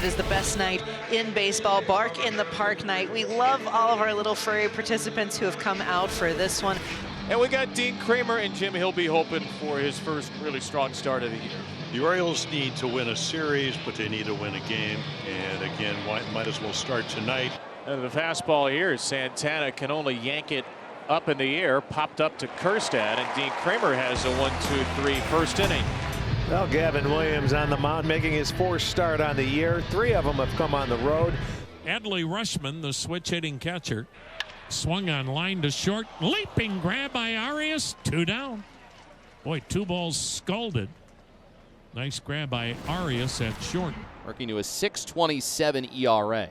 It is the best night in baseball, Bark in the Park night. We love all of our little furry participants who have come out for this one. And we got Dean Kramer and Jim Hilby hoping for his first really strong start of the year. The Orioles need to win a series, but they need to win a game. And again, might as well start tonight. And the fastball here, Santana can only yank it up in the air, popped up to Kjerstad, and Dean Kramer has a 1-2-3 first inning. Well, Gavin Williams on the mound making his fourth start on the year. 3 of them have come on the road. Adley Rutschman, the switch hitting catcher, swung on line to short. Leaping grab by Arias. 2 down. Boy, 2 balls scalded. Nice grab by Arias at short. Working to a 6.27 ERA.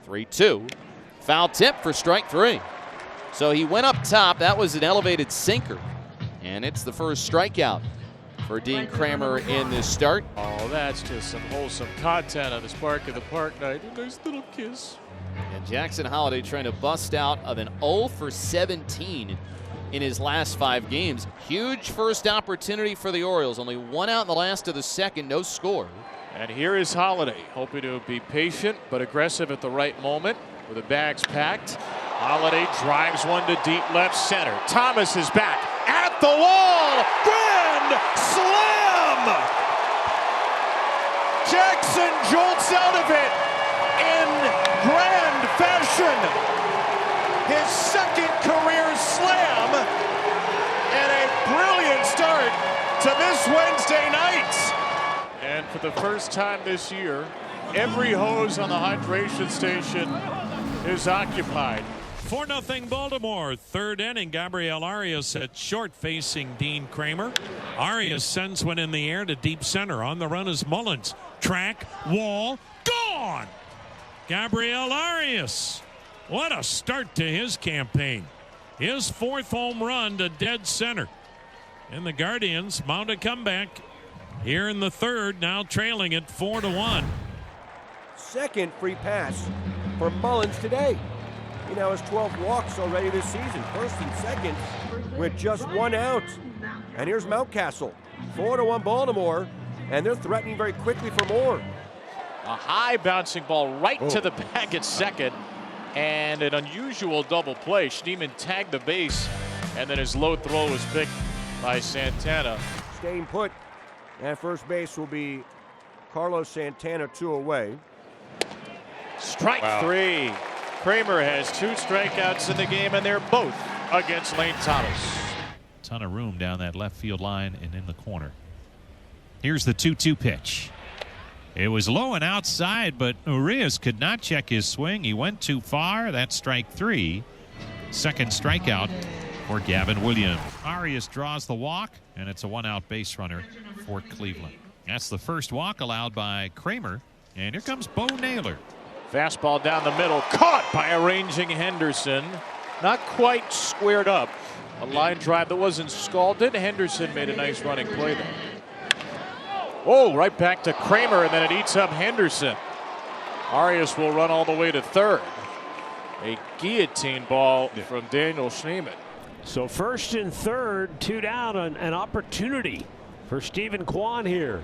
3-2. Foul tip for strike 3. So he went up top. That was an elevated sinker. And it's the first strikeout for Dean Kramer in this start. Oh, that's just some wholesome content on this Bark in the Park night. A nice little kiss. And Jackson Holliday trying to bust out of an 0 for 17 in his last 5 games. Huge first opportunity for the Orioles. Only 1 out in the last of the second, no score. And here is Holliday, hoping to be patient but aggressive at the right moment with the bags packed. Holliday drives one to deep left center. Thomas is back at the wall. Grand slam! Jackson jolts out of it in grand fashion. His second career slam and a brilliant start to this Wednesday night. And for the first time this year, every hose on the hydration station is occupied. 4-0 Baltimore. 3rd inning. Gabriel Arias at short facing Dean Kramer. Arias sends one in the air to deep center. On the run is Mullins. Track, wall, gone! Gabriel Arias. What a start to his campaign. His 4th home run to dead center. And the Guardians mount a comeback here in the 3rd, now trailing it 4-1. Second free pass for Mullins today. He now has 12 walks already this season. First and second with just 1 out. And here's Mountcastle. 4-1 Baltimore. And they're threatening very quickly for more. A high bouncing ball right to the bag at second. And an unusual double play. Schneemann tagged the base. And then his low throw was picked by Santana. Staying put at first base will be Carlos Santana, 2 away. Strike 3. Kramer has 2 strikeouts in the game, and they're both against Lane Thomas. Ton of room down that left field line and in the corner. Here's the 2-2 pitch. It was low and outside, but Urias could not check his swing. He went too far. That's strike 3. Second strikeout for Gavin Williams. Arias draws the walk, and it's a 1-out base runner for Cleveland. That's the first walk allowed by Kramer. And here comes Bo Naylor. Fastball down the middle, caught by a ranging Henderson. Not quite squared up. A line drive that wasn't scalded. Henderson made a nice running play there. Oh, right back to Kramer, and then it eats up Henderson. Arias will run all the way to 3rd. A guillotine ball from Daniel Schneemann. So 1st and 3rd, 2 down, an opportunity for Stephen Kwan here.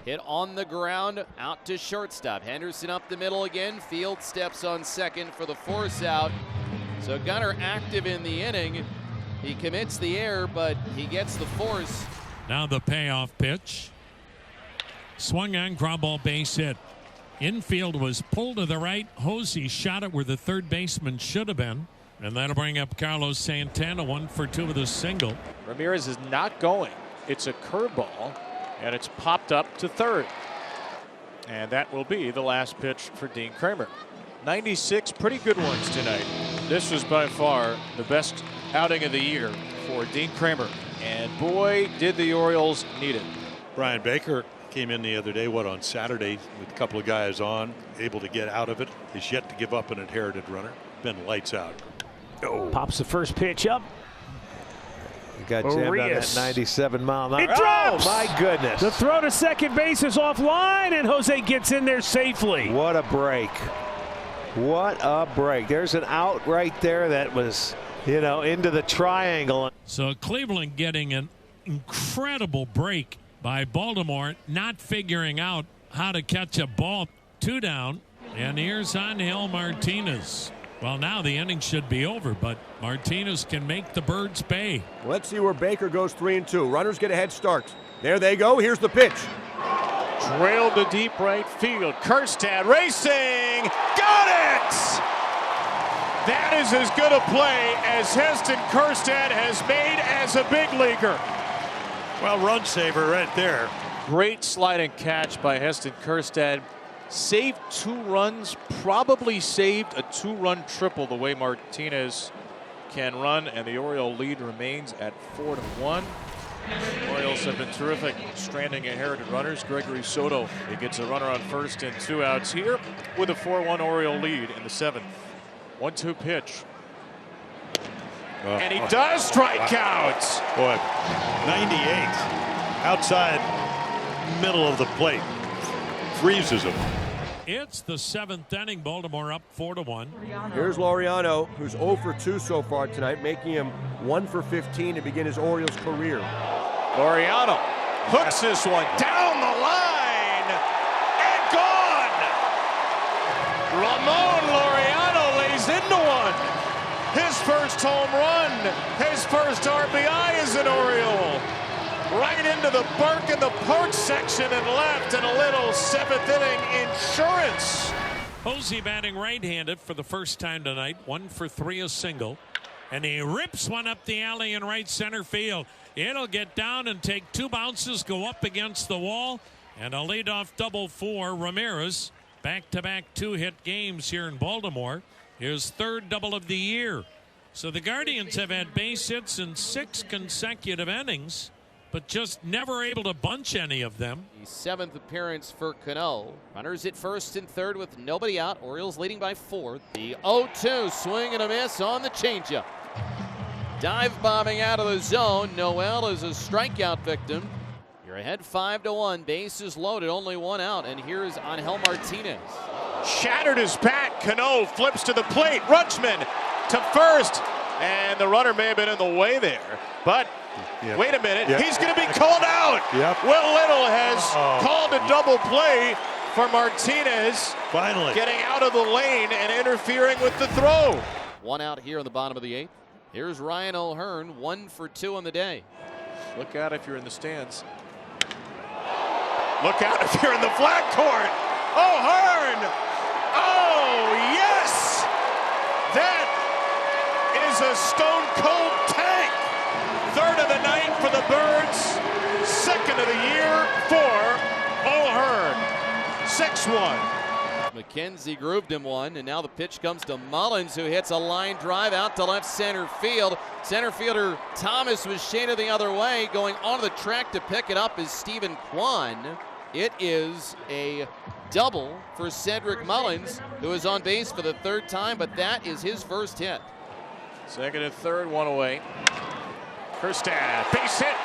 Hit on the ground, out to shortstop. Henderson up the middle again. Field steps on second for the force out. So Gunnar active in the inning. He commits the error, but he gets the force. Now the payoff pitch. Swung on, ground ball, base hit. Infield was pulled to the right. Hosey shot it where the 3rd baseman should have been. And that'll bring up Carlos Santana, 1 for 2 with a single. Ramirez is not going. It's a curveball, and it's popped up to 3rd. And that will be the last pitch for Dean Kramer. 96 pretty good ones tonight. This was by far the best outing of the year for Dean Kramer. And boy, did the Orioles need it. Brian Baker came in the other day, on Saturday, with a couple of guys on, able to get out of it. Is yet to give up an inherited runner. Been lights out. Oh. Pops the first pitch up. He got jammed on that 97 mile an hour. It drops! Oh, my goodness. The throw to second base is offline, and Jose gets in there safely. What a break. What a break. There's an out right there that was, into the triangle. So Cleveland getting an incredible break by Baltimore, not figuring out how to catch a ball 2 down, and here's Angel Martinez. Well, now the inning should be over, but Martinez can make the Birds pay. Let's see where Baker goes 3-2. Runners get a head start. There they go. Here's the pitch. Trailed to deep right field. Kjerstad racing. Got it! That is as good a play as Heston Kjerstad has made as a big leaguer. Well, run saver right there. Great sliding catch by Heston Kjerstad. Saved 2 runs, probably saved a 2-run triple the way Martinez can run, and the Oriole lead remains at 4-1. Orioles have been terrific stranding inherited runners. Gregory Soto, he gets a runner on first and 2 outs here with a 4-1 Oriole lead in the 7th. 1-2 pitch. And he does strike out. Boy, 98 outside middle of the plate. Freezes him. It's the 7th inning. Baltimore up 4-1. Here's Laureano, who's 0 for 2 so far tonight, making him 1 for 15 to begin his Orioles career. Laureano hooks this one down the line and gone. Ramon Laureano lays into one. His first home run, his first RBI as an Oriole. Right into the bark in the porch section and left, and a little 7th inning insurance. Posey batting right-handed for the first time tonight. 1 for 3, a single. And he rips one up the alley in right center field. It'll get down and take 2 bounces, go up against the wall, and a leadoff double for Ramirez. Back-to-back 2-hit games here in Baltimore. His 3rd double of the year. So the Guardians have had base hits in 6 consecutive innings, but just never able to bunch any of them. The 7th appearance for Cano. Runners at first and third with nobody out. Orioles leading by 4. The 0-2 swing and a miss on the changeup. Dive bombing out of the zone. Noel is a strikeout victim. You're ahead 5-1. Bases loaded, only 1 out. And here's Angel Martinez. Shattered his bat. Cano flips to the plate. Rutschman to first. And the runner may have been in the way there. But wait a minute. He's going to be called out. Will Little has called a double play for Martinez. Finally. Getting out of the lane and interfering with the throw. 1 out here in the bottom of the 8th. Here's Ryan O'Hearn, 1 for 2 on the day. Look out if you're in the stands. Look out if you're in the flag court. O'Hearn! Oh, yes! That is a stone-cold tank. 3rd of the night for the Birds. 2nd of the year for O'Hearn. 6-1. McKenzie grooved him one, and now the pitch comes to Mullins, who hits a line drive out to left center field. Center fielder Thomas was shaded the other way. Going onto the track to pick it up is Stephen Kwan. It is a double for Cedric Mullins, who is on base for the 3rd time, but that is his first hit. 2nd and 3rd, 1 away. Kjerstad, base hit.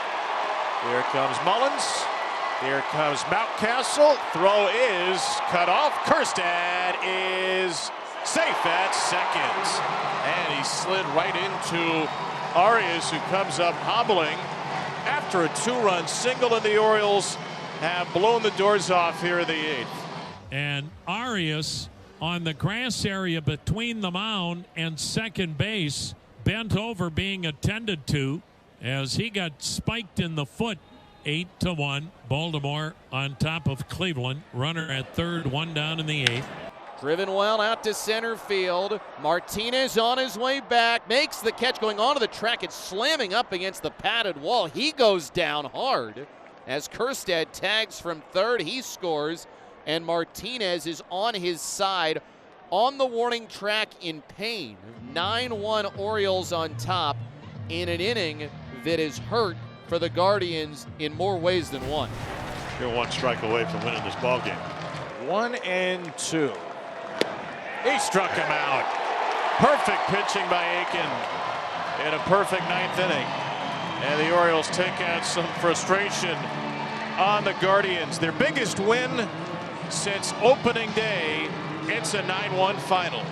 Here comes Mullins. Here comes Mountcastle. Throw is cut off. Kjerstad is safe at second. And he slid right into Arias, who comes up hobbling after a 2-run single, and the Orioles have blown the doors off here in the 8th. And Arias on the grass area between the mound and second base, bent over being attended to as he got spiked in the foot. 8-1, Baltimore on top of Cleveland. Runner at 3rd, 1 down in the 8th. Driven well out to center field. Martinez on his way back, makes the catch going onto the track. It's slamming up against the padded wall. He goes down hard as Kjerstad tags from 3rd. He scores, and Martinez is on his side on the warning track in pain. 9-1 Orioles on top in an inning that is hurt for the Guardians in more ways than one. You're 1 strike away from winning this ball game. 1-2. He struck him out. Perfect pitching by Aiken in a perfect 9th inning. And the Orioles take out some frustration on the Guardians. Their biggest win since opening day. It's a 9-1 final.